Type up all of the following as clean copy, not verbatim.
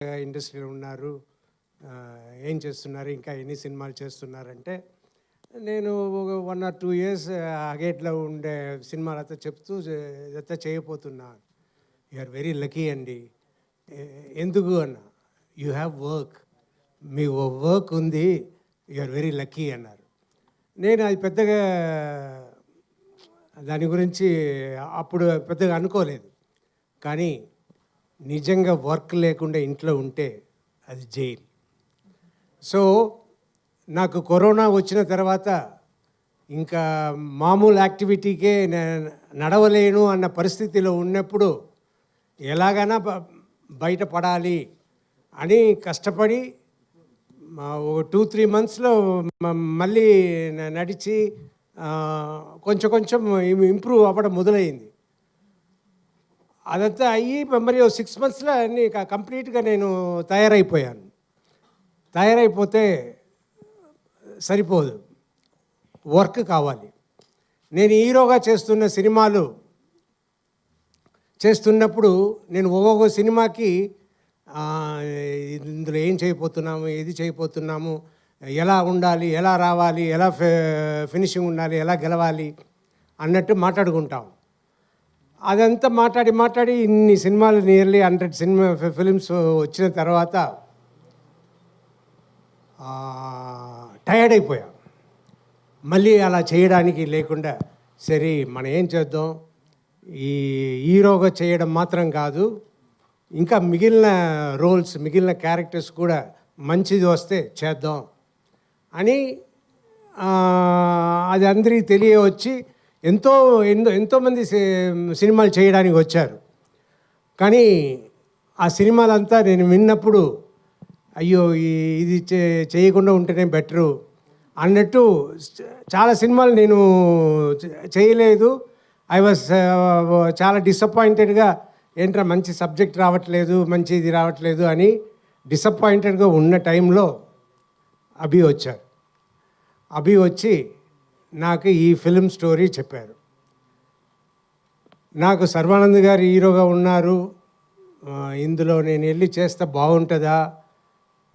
ఇండస్ట్రీలో ఉన్నారు, ఏం చేస్తున్నారు, ఇంకా ఎన్ని సినిమాలు చేస్తున్నారంటే నేను 1 or 2 years అగేట్లో ఉండే సినిమాలతో చెప్తూ ఇదంతా చేయబోతున్నా. యు ఆర్ వెరీ లక్కీ అండి. ఎందుకు అన్న, you have work, me work ఉంది, యు ఆర్ వెరీ లక్కీ అన్నారు. నేను అది పెద్దగా దాని గురించి అప్పుడు పెద్దగా అనుకోలేదు. కానీ నిజంగా వర్క్ లేకుండా ఇంట్లో ఉంటే అది జైలు. సో నాకు కరోనా వచ్చిన తర్వాత ఇంకా మామూలు యాక్టివిటీకే నడవలేను అన్న పరిస్థితిలో ఉన్నప్పుడు ఎలాగైనా బయటపడాలి అని కష్టపడి 2-3 monthsలో మళ్ళీ నడిచి కొంచెం కొంచెం ఇంప్రూవ్ అవ్వడం మొదలైంది. అదంతా అయ్యి మరి 6 monthsలో అన్నీ కంప్లీట్గా నేను తయారైపోయాను. తయారైపోతే సరిపోదు, వర్క్ కావాలి. నేను హీరోగా చేస్తున్న సినిమాలు చేస్తున్నప్పుడు నేను ఒక్కొక్క సినిమాకి ఇందులో ఏం చేయబోతున్నాము, ఏది చేయబోతున్నాము, ఎలా ఉండాలి, ఎలా రావాలి, ఎలా ఫినిషింగ్ ఉండాలి, ఎలా గెలవాలి అన్నట్టు మాట్లాడుకుంటాం. అదంతా మాట్లాడి ఇన్ని సినిమాలు నియర్లీ 100 ఫిలిమ్స్ వచ్చిన తర్వాత టయర్డ్ అయిపోయా. మళ్ళీ అలా చేయడానికి లేకుండా సరే మనం ఏం చేద్దాం, ఈ హీరోగా చేయడం మాత్రం కాదు, ఇంకా మిగిలిన రోల్స్, మిగిలిన క్యారెక్టర్స్ కూడా మంచిది వస్తే చేద్దాం అని అది అందరికీ తెలియవచ్చి ఎంతోమంది సినిమాలు చేయడానికి వచ్చారు. కానీ ఆ సినిమాలంతా నేను విన్నప్పుడు అయ్యో ఇది చేయకుండా ఉంటేనే బెటరు అన్నట్టు చాలా సినిమాలు నేను చేయలేదు. ఐ వాజ్ చాలా డిసప్పాయింటెడ్గా, ఏంట్రా మంచి సబ్జెక్ట్ రావట్లేదు, మంచి ఇది రావట్లేదు అని డిసప్పాయింటెడ్గా ఉన్న టైంలో అభి వచ్చారు. అభి వచ్చి నాకు ఈ ఫిల్మ్ స్టోరీ చెప్పారు. నాకు సర్వానంద్ గారు హీరోగా ఉన్నారు, ఇందులో నేను వెళ్ళి చేస్తే బాగుంటుందా,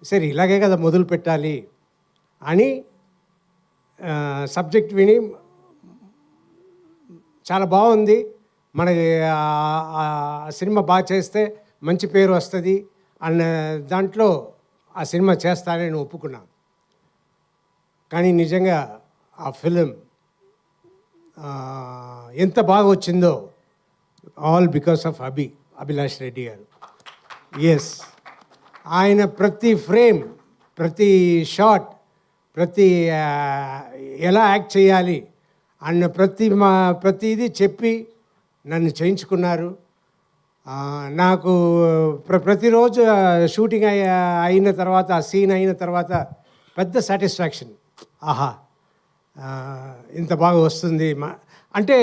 సరే ఇలాగే కదా మొదలు పెట్టాలి అని సబ్జెక్ట్ విని చాలా బాగుంది, మనకి సినిమా బాగా చేస్తే మంచి పేరు వస్తుంది అన్న దాంట్లో ఆ సినిమా చేస్తానని నేను ఒప్పుకున్నాను. కానీ నిజంగా ఆ ఫిలిం ఎంత బాగా వచ్చిందో all because of Abhilash Reddy గారు. ఎస్, ఆయన ప్రతి ఫ్రేమ్, ప్రతి షాట్, ప్రతి ఎలా యాక్ట్ చేయాలి అన్న ప్రతిదీ చెప్పి నన్ను చేయించుకున్నారు. నాకు ప్రతిరోజు షూటింగ్ అయిన తర్వాత, ఆ సీన్ అయిన తర్వాత పెద్ద సాటిస్ఫాక్షన్. ఆహా, ఇంత బాగా వస్తుంది అంటే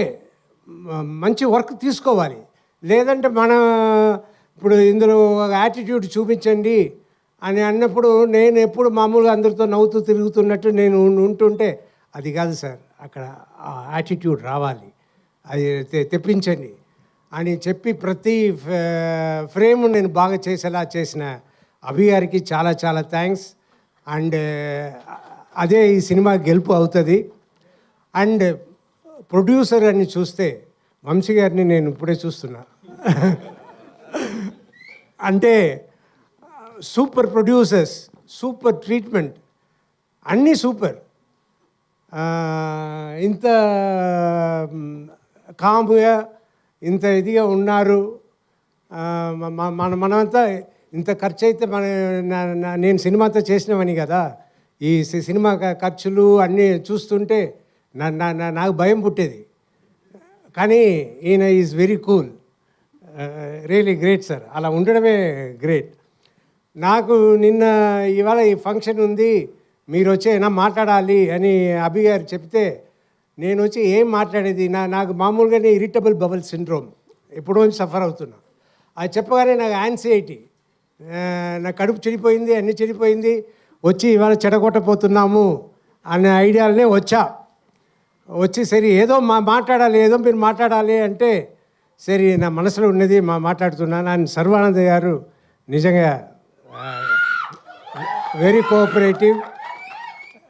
మంచి వర్క్ తీసుకోవాలి. లేదంటే ఇప్పుడు ఇందులో యాటిట్యూడ్ చూపించండి అని అన్నప్పుడు నేను ఎప్పుడు మామూలుగా అందరితో నవ్వుతూ తిరుగుతున్నట్టు నేను ఉంటుంటే అది కాదు సార్, అక్కడ యాటిట్యూడ్ రావాలి, అది తెప్పించండి అని చెప్పి ప్రతి ఫ్రేమ్ నేను బాగా చేసేలా చేసిన అభి గారికి చాలా చాలా థ్యాంక్స్. అండ్ అదే ఈ సినిమా గెలుపు అవుతుంది. అండ్ ప్రొడ్యూసర్ అని చూస్తే వంశీ గారిని నేను ఇప్పుడే చూస్తున్నా. అంటే సూపర్ ప్రొడ్యూసర్స్, సూపర్ ట్రీట్మెంట్, అన్నీ సూపర్. ఇంత కామ్గా, ఇంత ఇదిగా ఉన్నారు. మనమంతా ఇంత ఖర్చు అయితే నేను సినిమాతో చేసినవని కదా, ఈ సినిమా ఖర్చులు అన్నీ చూస్తుంటే నాకు భయం పుట్టేది. కానీ ఈయన is very cool, really great sir. అలా ఉండడమే గ్రేట్. నాకు ఇవాళ ఈ ఫంక్షన్ ఉంది, మీరు వచ్చి ఏమైనా మాట్లాడాలి అని అభి గారు చెప్తే నేను వచ్చి ఏం మాట్లాడేది, నాకు మామూలుగానే ఇరిటబుల్ బబుల్ సిండ్రోమ్ ఎప్పుడో సఫర్ అవుతున్నా. అది చెప్పగానే నాకు యాంగ్జైటీ, నా కడుపు చెడిపోయింది, అన్నీ చెడిపోయింది, వచ్చి ఇవాళ చెడగొట్టపోతున్నాము అనే ఐడియాలనే వచ్చి సరే ఏదో మాట్లాడాలి, ఏదో మీరు మాట్లాడాలి అంటే సరే నా మనసులో ఉన్నది మాట్లాడుతున్నాను. ఆయన సర్వానంద్ గారు నిజంగా very cooperative,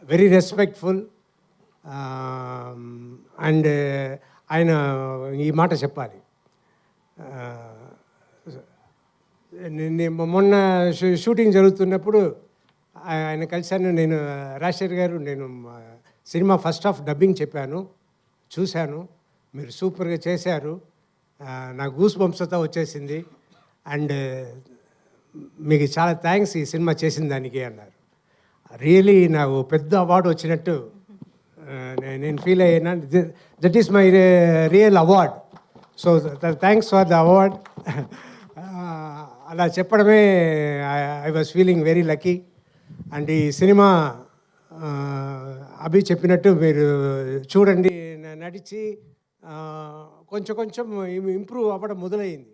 very respectful. And ఆయన ఈ మాట చెప్పాలి. మొన్న షూటింగ్ జరుగుతున్నప్పుడు ఆయన కలిశాను. నేను రాజశేఖర్ గారు, నేను సినిమా ఫస్ట్ హాఫ్ డబ్బింగ్ చెప్పాను, చూశాను, మీరు సూపర్గా చేశారు, నా గూస్ బంప్స్తో వచ్చేసింది, అండ్ మీకు చాలా థ్యాంక్స్ ఈ సినిమా చేసిన దానికి అన్నారు. రియలీ నాకు పెద్ద అవార్డు వచ్చినట్టు నేను ఫీల్ అయ్యాను. That is my real award. So thanks for the award. అలా చెప్పడమే I was feeling very lucky. And ఈ సినిమా అభి చెప్పినట్టు మీరు చూడండి, నడిచి కొంచెం కొంచెం ఇంప్రూవ్ అవ్వడం మొదలైంది.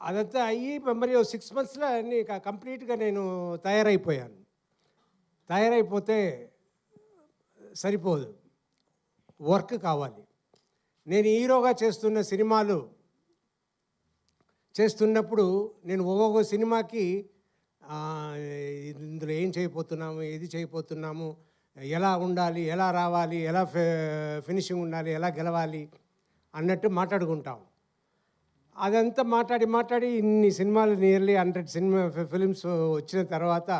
అదంతా అయ్యి మరి 6 monthsలో అన్నీ కంప్లీట్గా నేను తయారైపోయాను. తయారైపోతే సరిపోదు, వర్క్ కావాలి. నేను హీరోగా చేస్తున్న సినిమాలు చేస్తున్నప్పుడు నేను ఒక్కొక్క సినిమాకి ఇందులో ఏం చేయబోతున్నాము, ఏది చేయబోతున్నాము, ఎలా ఉండాలి, ఎలా రావాలి, ఎలా ఫినిషింగ్ ఉండాలి, ఎలా గెలవాలి అన్నట్టు మాట్లాడుకుంటాం. అదంతా మాట్లాడి ఇన్ని సినిమాలు, నియర్లీ 100 ఫిలిమ్స్ వచ్చిన తర్వాత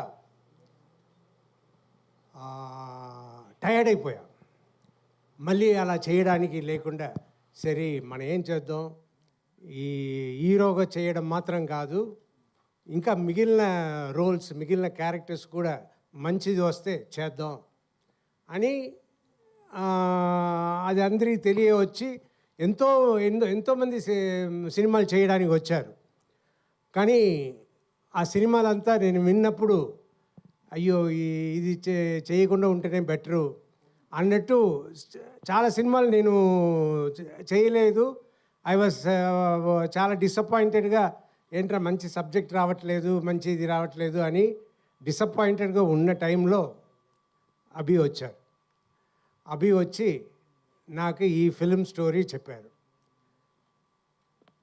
టయర్డ్ అయిపోయా. మళ్ళీ అలా చేయడానికి లేకుండా సరే మనం ఏం చేద్దాం, ఈ హీరోగా చేయడం మాత్రం కాదు, ఇంకా మిగిలిన రోల్స్, మిగిలిన క్యారెక్టర్స్ కూడా మంచిది వస్తే చేద్దాం అని అది అందరికీ తెలియవచ్చి ఎంతోమంది సినిమాలు చేయడానికి వచ్చారు. కానీ ఆ సినిమాలంతా నేను విన్నప్పుడు అయ్యో ఇది చేయకుండా ఉంటేనే బెటరు అన్నట్టు చాలా సినిమాలు నేను చేయలేదు. ఐ వాజ్ చాలా డిసప్పాయింటెడ్గా, ఏంట్రా మంచి సబ్జెక్ట్ రావట్లేదు, మంచి ఇది రావట్లేదు అని డిసప్పాయింటెడ్గా ఉన్న టైంలో అభి వచ్చారు. అభి వచ్చి నాకు ఈ ఫిల్మ్ స్టోరీ చెప్పారు.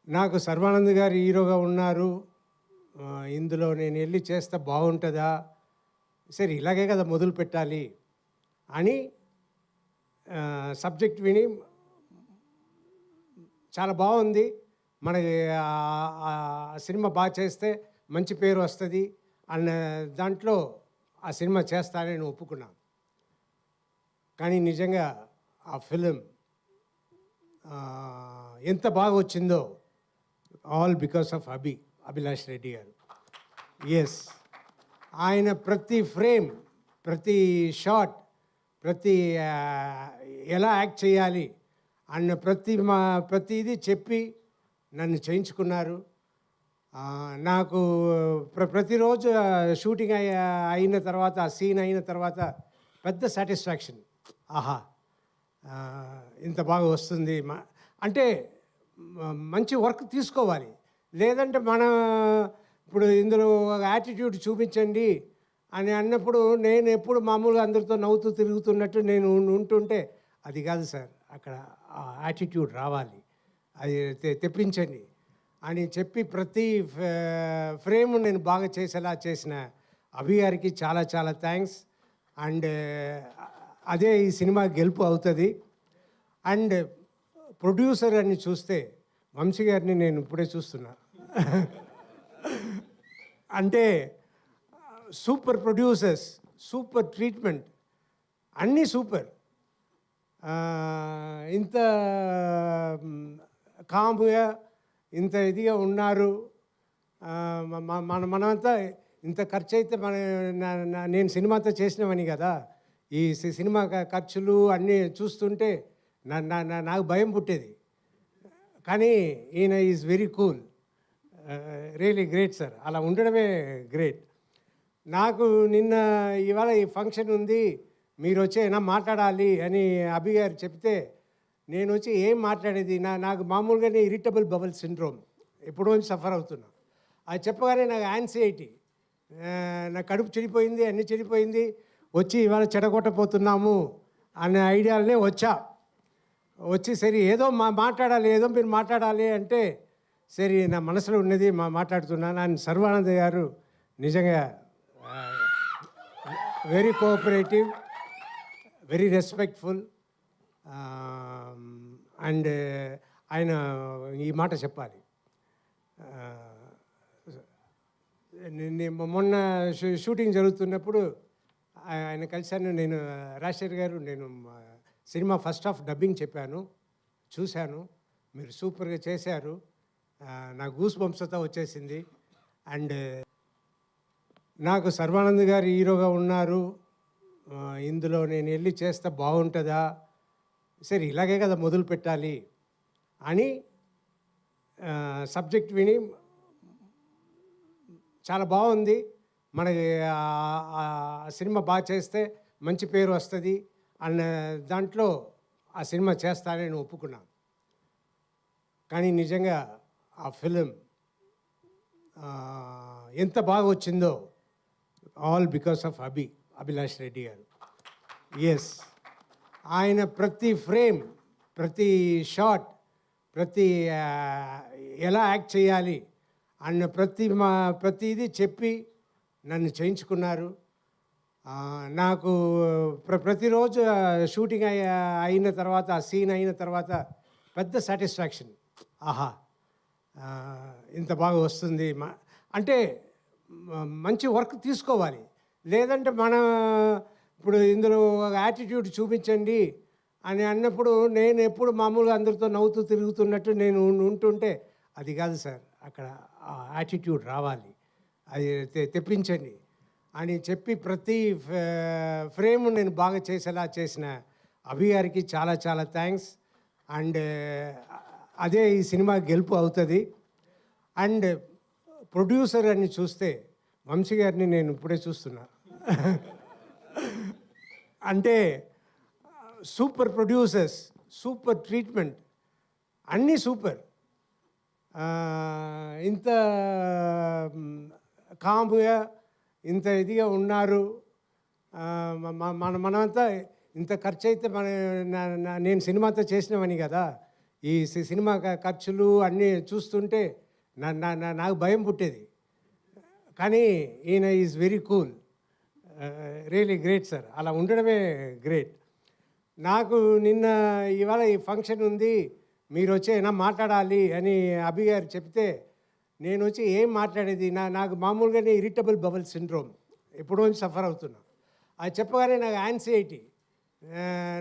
నాకు సర్వానంద్ గారు హీరోగా ఉన్నారు, ఇందులో నేను వెళ్ళి చేస్తే బాగుంటుందా, సరే ఇలాగే కదా మొదలు పెట్టాలి అని సబ్జెక్ట్ విని చాలా బాగుంది, మనకి సినిమా బాగా చేస్తే మంచి పేరు వస్తుంది అన్న దాంట్లో ఆ సినిమా చేస్తానని ఒప్పుకున్నాను. కానీ నిజంగా ఆ ఫిలిం ఎంత బాగా వచ్చిందో all because of Abhilash Reddy గారు. ఎస్, ఆయన ప్రతి ఫ్రేమ్, ప్రతి షాట్, ప్రతి ఎలా యాక్ట్ చేయాలి అన్న ప్రతిదీ చెప్పి నన్ను చేయించుకున్నారు. నాకు ప్రతిరోజు షూటింగ్ అయిన తర్వాత, ఆ సీన్ అయిన తర్వాత పెద్ద సాటిస్ఫాక్షన్. ఆహా, ఇంత బాగా వస్తుంది అంటే మంచి వర్క్ తీసుకోవాలి. లేదంటే ఇప్పుడు ఇందులో యాటిట్యూడ్ చూపించండి అని అన్నప్పుడు నేను ఎప్పుడు మామూలుగా అందరితో నవ్వుతూ తిరుగుతున్నట్టు నేను ఉంటుంటే అది కాదు సార్, అక్కడ యాటిట్యూడ్ రావాలి, అది తెప్పించండి అని చెప్పి ప్రతి ఫ్రేమ్ నేను బాగా చేసేలా చేసిన అభి గారికి చాలా చాలా థ్యాంక్స్. అండ్ అదే ఈ సినిమా గెలుపు అవుతుంది. అండ్ ప్రొడ్యూసర్ అని చూస్తే వంశీ గారిని నేను ఇప్పుడే చూస్తున్నా. అంటే సూపర్ ప్రొడ్యూసర్స్, సూపర్ ట్రీట్మెంట్, అన్నీ సూపర్. ఇంత కామ్గా, ఇంత ఇదిగా ఉన్నారు. మనమంతా ఇంత ఖర్చు అయితే నేను సినిమాతో చేసినవని కదా, ఈ సినిమా ఖర్చులు అన్నీ చూస్తుంటే నాకు భయం పుట్టేది. కానీ ఈయన is very cool, really great sir. అలా ఉండడమే గ్రేట్. నాకు ఇవాళ ఈ ఫంక్షన్ ఉంది, మీరు వచ్చి అయినా మాట్లాడాలి అని అభి గారు చెప్తే నేను వచ్చి ఏం మాట్లాడేది, నాకు మామూలుగానే ఇరిటబుల్ బబుల్ సిండ్రోమ్ ఎప్పుడో సఫర్ అవుతున్నా. అది చెప్పగానే నాకు యాంగ్జైటీ, నా కడుపు చెడిపోయింది, అన్నీ చెడిపోయింది, వచ్చి ఇవాళ చెడగొట్టపోతున్నాము అనే ఐడియాలనే వచ్చి సరే ఏదో మాట్లాడాలి, ఏదో మీరు మాట్లాడాలి అంటే సరే నా మనసులో ఉన్నది మాట్లాడుతున్నాను. ఆయన సర్వానంద్ గారు నిజంగా very cooperative, very respectful. And ఆయన ఈ మాట చెప్పాలి. మొన్న షూటింగ్ జరుగుతున్నప్పుడు ఆయన కలిశాను. నేను రాజశేఖర్ గారు, నేను సినిమా ఫస్ట్ హాఫ్ డబ్బింగ్ చెప్పాను, చూశాను, మీరు సూపర్గా చేశారు, నాకు గూస్ బంప్స్తో వచ్చేసింది. అండ్ నాకు సర్వానంద్ గారు హీరోగా ఉన్నారు, ఇందులో నేను వెళ్ళి చేస్తే బాగుంటుందా, సరే ఇలాగే కదా మొదలు పెట్టాలి అని సబ్జెక్ట్ విని చాలా బాగుంది, మనకి సినిమా బాగా చేస్తే మంచి పేరు వస్తుంది అన్న దాంట్లో ఆ సినిమా చేస్తానని నేను ఒప్పుకున్నాను. కానీ నిజంగా ఆ ఫిలిం ఎంత బాగా వచ్చిందో all because of Abhilash Reddy గారు. ఎస్, ఆయన ప్రతి ఫ్రేమ్, ప్రతి షాట్, ప్రతి ఎలా యాక్ట్ చేయాలి అన్న ప్రతిదీ చెప్పి నన్ను చేయించుకున్నారు. నాకు ప్రతిరోజు షూటింగ్ అయిన తర్వాత, ఆ సీన్ అయిన తర్వాత పెద్ద సాటిస్ఫాక్షన్. ఆహా, ఇంత బాగా వస్తుంది. అంటే మంచి వర్క్ తీసుకోవాలి, లేదంటే మనం ఇప్పుడు ఇందులో యాటిట్యూడ్ చూపించండి అని అన్నప్పుడు నేను ఎప్పుడు మామూలుగా అందరితో నవ్వుతూ తిరుగుతున్నట్టు నేను ఉంటుంటే అది కాదు సార్, అక్కడ ఆ యాటిట్యూడ్ రావాలి, అది తెప్పించండి అని చెప్పి ప్రతి ఫ్రేమ్ నేను బాగా చేసేలా చేసిన అభి గారికి చాలా చాలా థ్యాంక్స్. అండ్ అదే ఈ సినిమా గెలుపు అవుతుంది. అండ్ ప్రొడ్యూసర్ అని చూస్తే వంశీ గారిని నేను ఇప్పుడే చూస్తున్నా. అంటే సూపర్ ప్రొడ్యూసర్స్, సూపర్ ట్రీట్మెంట్, అన్నీ సూపర్. ఇంత కామ్గా, ఇంత ఇదిగా ఉన్నారు. మనమంతా ఇంత ఖర్చు అయితే నేను సినిమాతో చేసినవని కదా, ఈ సినిమా ఖర్చులు అన్నీ చూస్తుంటే నాకు భయం పుట్టేది. కానీ ఈయన is very cool, really great sir. అలా ఉండడమే గ్రేట్. నాకు ఇవాళ ఈ ఫంక్షన్ ఉంది, మీరు వచ్చి అయినా మాట్లాడాలి అని అభి గారు చెప్తే నేను వచ్చి ఏం మాట్లాడేది, నాకు మామూలుగానే ఇరిటబుల్ బబుల్ సిండ్రోమ్ ఎప్పుడో సఫర్ అవుతున్నా. అది చెప్పగానే నాకు యాంగ్జైటీ,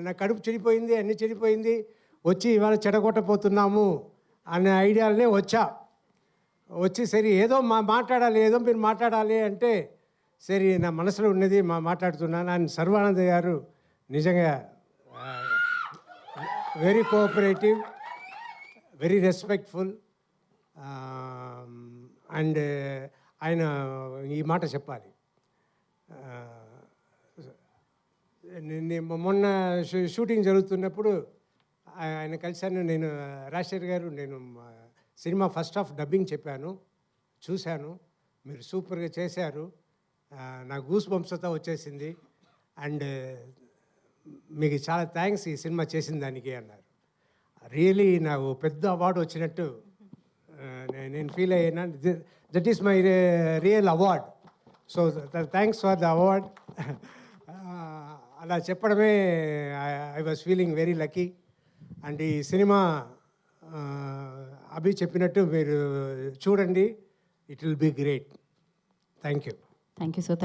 నా కడుపు చెడిపోయింది, అన్నీ చెడిపోయింది, వచ్చి ఇవాళ చెడగొట్టపోతున్నాము అనే ఐడియాలనే వచ్చి సరే ఏదో మాట్లాడాలి, ఏదో మీరు మాట్లాడాలి అంటే సరే నా మనసులో ఉన్నది మాట్లాడుతున్నాను. ఆయన సర్వానంద్ గారు నిజంగా very cooperative, very respectful. And ఆయన ఈ మాట చెప్పాలి. మొన్న షూటింగ్ జరుగుతున్నప్పుడు ఆయన కలిశాను. నేను రాజశేఖర్ గారు, నేను సినిమా ఫస్ట్ హాఫ్ డబ్బింగ్ చెప్పాను, చూశాను, మీరు సూపర్గా చేశారు, నాకు గూస్ బంప్స్తో వచ్చేసింది. అండ్ మీకు చాలా థ్యాంక్స్ ఈ సినిమా చేసిన దానికి అన్నారు. రియలీ నాకు పెద్ద అవార్డు వచ్చినట్టు నేను ఫీల్ అయ్యాను. That is my real award. So thanks for the award. అలా చెప్పడమే I was feeling very lucky. And ఈ సినిమా అభి చెప్పినట్టు మీరు చూడండి, it will be great. Thank you. Thank you so